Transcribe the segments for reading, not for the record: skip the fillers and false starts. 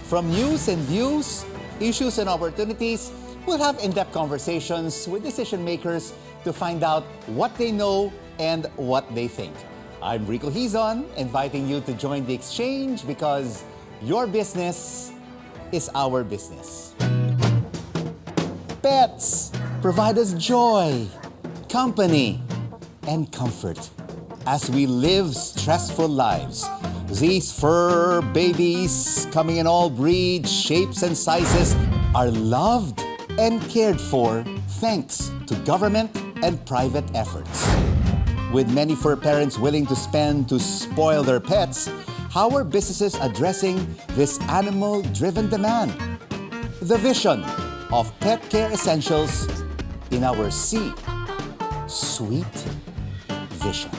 From news and views, issues and opportunities, we'll have in-depth conversations with decision makers to find out what they know and what they think. I'm Rico Hizon, inviting you to join the exchange because your business is our business. Pets provide us joy, company, and comfort as we live stressful lives. These fur babies, coming in all breeds, shapes, and sizes, are loved and cared for thanks to government and private efforts. With many fur parents willing to spend to spoil their pets, how are businesses addressing this animal-driven demand? The vision of pet care essentials in our sweet vision.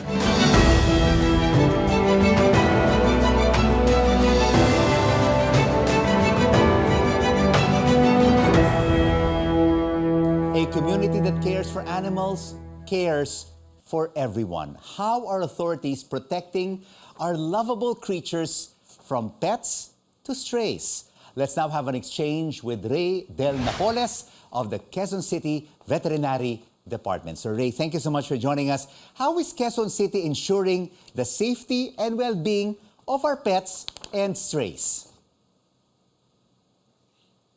A community that cares for animals cares for everyone. How are authorities protecting our lovable creatures from pets to strays? Let's now have an exchange with Rey Del Napoles of the Quezon City Veterinary Department. So Rey, thank you so much for joining us. How is Quezon City ensuring the safety and well-being of our pets and strays?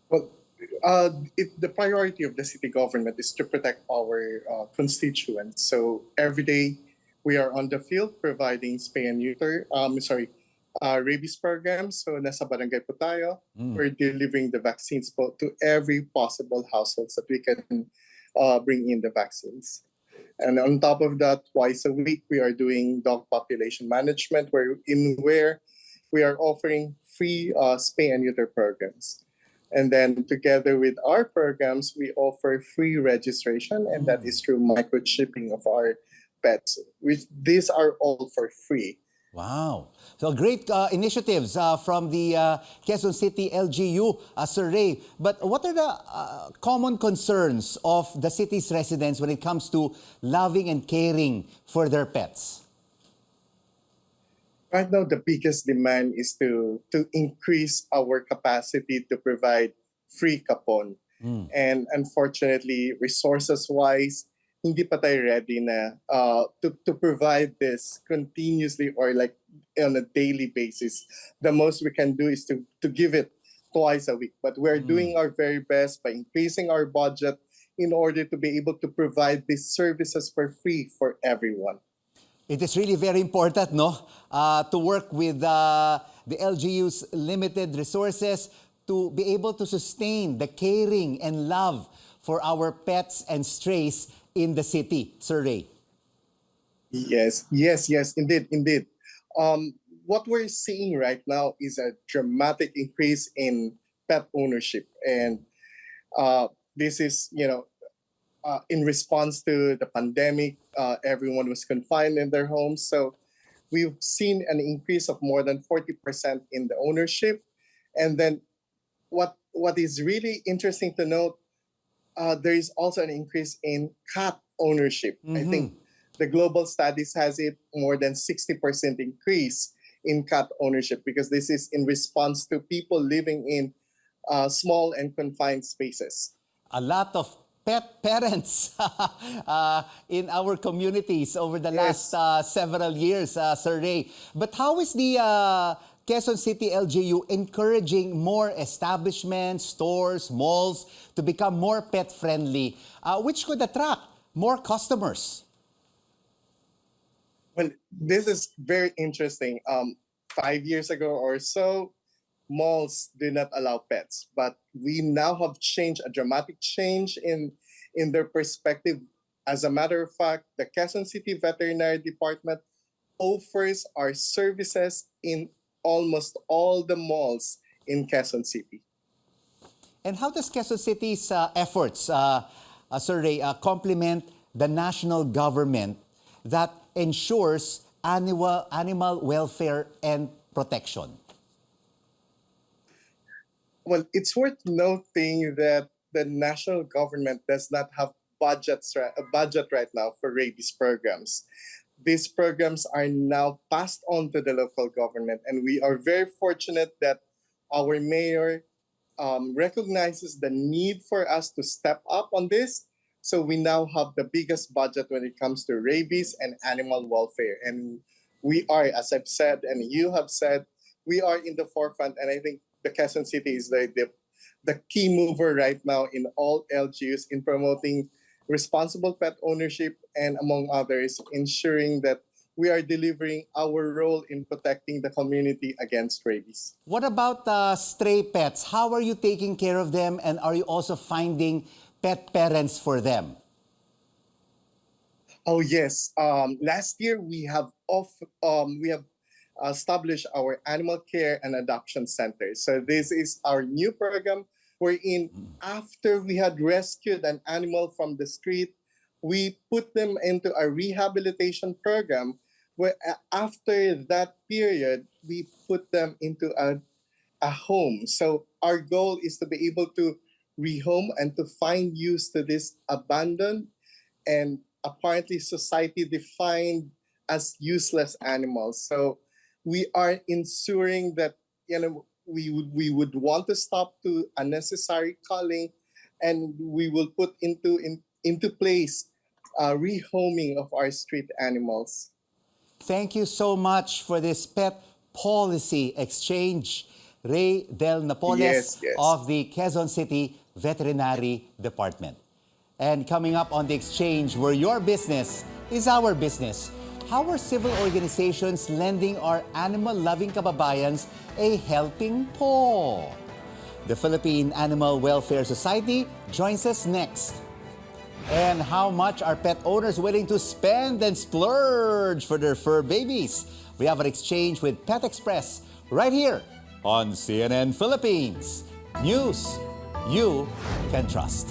Well, the priority of the city government is to protect our constituents. So every day we are on the field providing spay and neuter, rabies programs. So nasa barangay po tayo. We're delivering the vaccines po to every possible households that we can bring in the vaccines. And on top of that, twice a week, we are doing dog population management where we are offering free spay and neuter programs. And then together with our programs, we offer free registration, and that is through microchipping of our pets, which these are all for free. Wow. So great initiatives from the Quezon City LGU, Sir Rey. But what are the common concerns of the city's residents when it comes to loving and caring for their pets? Right now, the biggest demand is to increase our capacity to provide free kapon. And unfortunately, resources-wise, hindi pa tayo ready na to provide this continuously or like on a daily basis. The most we can do is to give it twice a week. But we're doing our very best by increasing our budget in order to be able to provide these services for free for everyone. It is really very important, no, to work with the LGU's limited resources to be able to sustain the caring and love for our pets and strays in the city, Sir Rey. Yes, indeed. What we're seeing right now is a dramatic increase in pet ownership, and this is, in response to the pandemic. Everyone was confined in their homes, so we've seen an increase of more than 40% in the ownership. And then, what is really interesting to note, there is also an increase in cat ownership. I think the global studies has it more than 60% increase in cat ownership because this is in response to people living in small and confined spaces. A lot of pet parents in our communities over the last several years, Sir Rey. But how is the Quezon City LGU encouraging more establishments, stores, malls to become more pet-friendly, which could attract more customers? Well, this is very interesting. 5 years ago or so, malls did not allow pets, but we now have changed, a dramatic change in their perspective. As a matter of fact, the Quezon City Veterinary Department offers our services in almost all the malls in Quezon City. And how does Quezon City's efforts, Sir Rey, complement the national government that ensures animal welfare and protection? Well, it's worth noting that the national government does not have a budget right now for rabies programs. These programs are now passed on to the local government, and we are very fortunate that our mayor recognizes the need for us to step up on this. So we now have the biggest budget when it comes to rabies and animal welfare. And we are, as I've said, and you have said, we are in the forefront. And I think the Quezon City is the key mover right now in all LGUs in promoting responsible pet ownership and, among others, ensuring that we are delivering our role in protecting the community against rabies. What about stray pets? How are you taking care of them, and are you also finding pet parents for them? Oh yes. Last year we have established our animal care and adoption center. So this is our new program wherein after we had rescued an animal from the street, we put them into a rehabilitation program where after that period we put them into a home. So our goal is to be able to rehome and to find use to this abandoned and apparently society defined as useless animals. So we are ensuring that we would want to stop to unnecessary culling, and we will put into place rehoming of our street animals. Thank you so much for this pet policy exchange. Rey Del Napoles Yes, yes. of the Quezon City Veterinary Department. And coming up on the exchange, where your business is our business, how are civil organizations lending our animal-loving kababayans a helping paw? The Philippine Animal Welfare Society joins us next. And how much are pet owners willing to spend and splurge for their fur babies? We have an exchange with Pet Express right here on CNN Philippines. News you can trust.